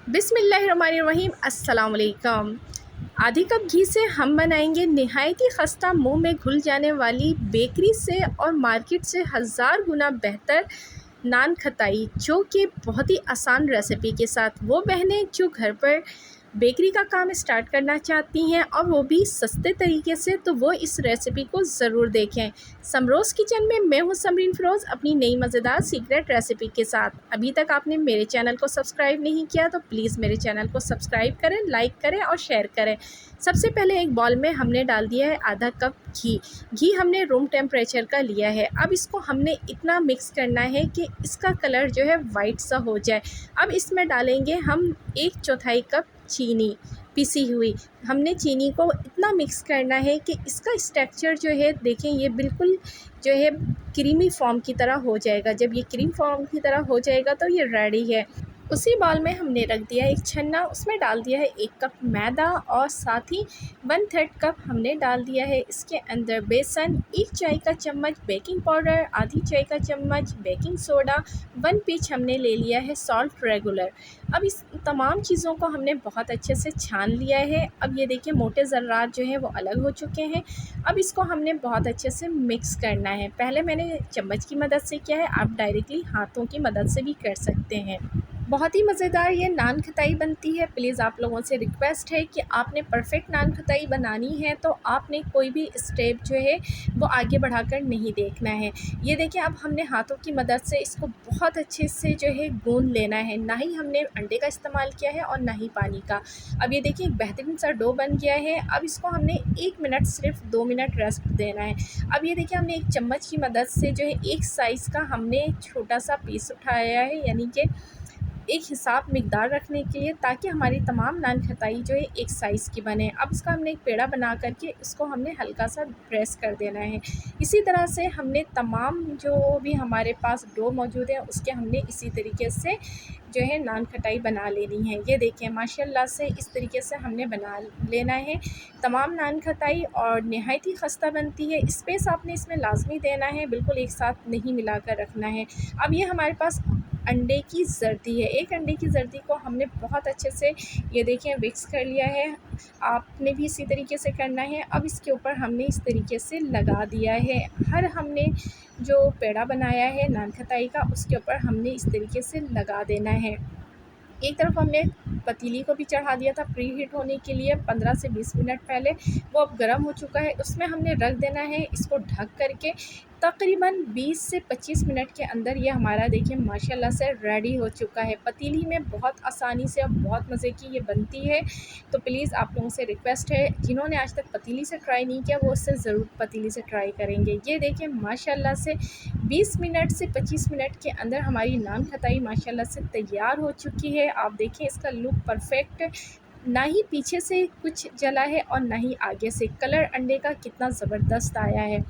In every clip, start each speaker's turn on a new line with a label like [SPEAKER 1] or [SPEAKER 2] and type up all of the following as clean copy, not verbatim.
[SPEAKER 1] बिस्मिल्लाहिर्रहमानिर्रहीम। अस्सलाम वालेकुम। आधी कप घी से हम बनाएंगे नहायत ही खस्ता मुंह में घुल जाने वाली बेकरी से और मार्केट से हज़ार गुना बेहतर नान खताई, जो कि बहुत ही आसान रेसिपी के साथ। वो बहनें जो घर पर बेकरी का काम स्टार्ट करना चाहती हैं और वो भी सस्ते तरीके से, तो वो इस रेसिपी को ज़रूर देखें। समरोज़ किचन में मैं हूँ समरीन फ़िरोज़, अपनी नई मज़ेदार सीक्रेट रेसिपी के साथ। अभी तक आपने मेरे चैनल को सब्सक्राइब नहीं किया तो प्लीज़ मेरे चैनल को सब्सक्राइब करें, लाइक करें और शेयर करें। सबसे पहले एक बॉल में हमने डाल दिया है आधा कप घी। घी हमने रूम टेम्परेचर का लिया है। अब इसको हमने इतना मिक्स करना है कि इसका कलर जो है वाइट सा हो जाए। अब इसमें डालेंगे हम 1/4 कप चीनी पिसी हुई। हमने चीनी को इतना मिक्स करना है कि इसका स्ट्रक्चर जो है, देखें, ये बिल्कुल जो है क्रीमी फॉर्म की तरह हो जाएगा। जब ये क्रीम फॉर्म की तरह हो जाएगा तो ये रेडी है। उसी बाउल में हमने रख दिया एक छन्ना, उसमें डाल दिया है 1 कप मैदा और साथ ही 1/3 कप हमने डाल दिया है इसके अंदर बेसन, 1 चाय का चम्मच बेकिंग पाउडर, आधी चाय का चम्मच बेकिंग सोडा, 1 पिंच हमने ले लिया है सॉल्ट रेगुलर। अब इस तमाम चीज़ों को हमने बहुत अच्छे से छान लिया है। अब ये देखिए मोटे ज़र्रात जो हैं वो अलग हो चुके हैं। अब इसको हमने बहुत अच्छे से मिक्स करना है। पहले मैंने चम्मच की मदद से किया है, आप डायरेक्टली हाथों की मदद से भी कर सकते हैं। बहुत ही मज़ेदार ये नान खताई बनती है। प्लीज़ आप लोगों से रिक्वेस्ट है कि आपने परफ़ेक्ट नान खताई बनानी है तो आपने कोई भी स्टेप जो है वो आगे बढ़ाकर नहीं देखना है। ये देखिए, अब हमने हाथों की मदद से इसको बहुत अच्छे से जो है गूँध लेना है। ना ही हमने अंडे का इस्तेमाल किया है और ना ही पानी का। अब ये देखिए एक बेहतरीन सा डो बन गया है। अब इसको हमने 1 मिनट, सिर्फ 2 मिनट रेस्ट देना है। अब ये देखिए हमने एक चम्मच की मदद से जो है एक साइज़ का हमने छोटा सा पीस उठाया है, यानी कि एक हिसाब मिकदार रखने के लिए, ताकि हमारी तमाम नान खताई जो है एक साइज़ की बने। अब इसका हमने एक पेड़ा बना करके इसको हमने हल्का सा प्रेस कर देना है। इसी तरह से हमने तमाम जो भी हमारे पास डो मौजूद है उसके हमने इसी तरीके से जो है नान खटाई बना लेनी है। ये देखिए माशाल्लाह से इस तरीके से हमने बना लेना है तमाम नान खटाई, और नहायत ही खस्ता बनती है। स्पेस आपने इसमें लाजमी देना है, बिल्कुल एक साथ नहीं मिलाकर रखना है। अब ये हमारे पास अंडे की जर्दी है। एक अंडे की जर्दी को हमने बहुत अच्छे से ये देखिए मिक्स कर लिया है। आपने भी इसी तरीके से करना है। अब इसके ऊपर हमने इस तरीके से लगा दिया है। हर हमने जो पेड़ा बनाया है नान खताई का, उसके ऊपर हमने इस तरीके से लगा देना है। एक तरफ हमने पतीली को भी चढ़ा दिया था प्री हीट होने के लिए 15 से 20 मिनट पहले, वो अब गर्म हो चुका है। उसमें हमने रख देना है इसको ढक करके। तकरीबन 20 से 25 मिनट के अंदर ये हमारा देखिए माशाल्लाह से रेडी हो चुका है। पतीली में बहुत आसानी से और बहुत मज़े की ये बनती है। तो प्लीज़ आप लोगों से रिक्वेस्ट है, जिन्होंने आज तक पतीली से ट्राई नहीं किया वो उससे ज़रूर पतीली से ट्राई करेंगे। ये देखिए माशाल्लाह से 20 मिनट से 25 मिनट के अंदर हमारी नान खताई माशाल्लाह से तैयार हो चुकी है। आप देखें इसका लुक परफ़ेक्ट, ना ही पीछे से कुछ जला है और ना ही आगे से। कलर अंडे का कितना ज़बरदस्त आया है।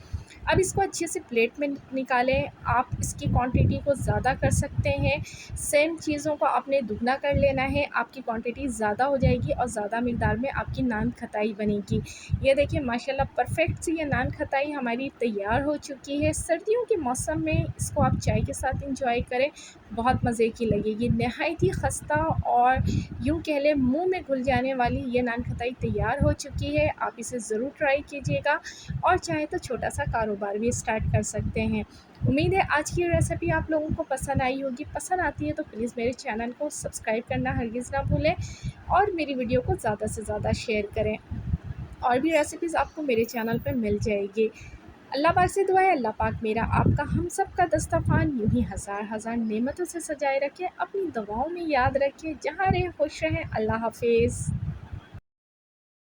[SPEAKER 1] अब इसको अच्छे से प्लेट में निकालें। आप इसकी क्वांटिटी को ज़्यादा कर सकते हैं। सेम चीज़ों को आपने दुगना कर लेना है, आपकी क्वांटिटी ज़्यादा हो जाएगी और ज़्यादा मिक़दार में आपकी नान खताई बनेगी। ये देखिए माशाल्लाह परफ़ेक्ट सी ये नान खताई हमारी तैयार हो चुकी है। सर्दियों के मौसम में इसको आप चाय के साथ एंजॉय करें, बहुत मज़े की लगेगी। नहायत ही खस्ता और यूँ कह लें मुँह में घुल जाने वाली ये नान खताई तैयार हो चुकी है। आप इसे ज़रूर ट्राई कीजिएगा और चाहे तो छोटा सा कारोबार भी स्टार्ट कर सकते हैं। उम्मीद है आज की रेसिपी आप लोगों को पसंद आई होगी। पसंद आती है तो प्लीज़ मेरे चैनल को सब्सक्राइब करना हरगिज़ ना भूलें और मेरी वीडियो को ज़्यादा से ज़्यादा शेयर करें। और भी रेसिपीज़ आपको मेरे चैनल पर मिल जाएगी। अल्लाह पाक से दुआ है, अल्लाह पाक मेरा आपका हम सब का दस्तरखान यूँ ही हज़ार हज़ार नेमतों से सजाए रखे। अपनी दुआओं में याद रखें। जहाँ रहें खुश रहें। अल्लाह हाफ़िज़।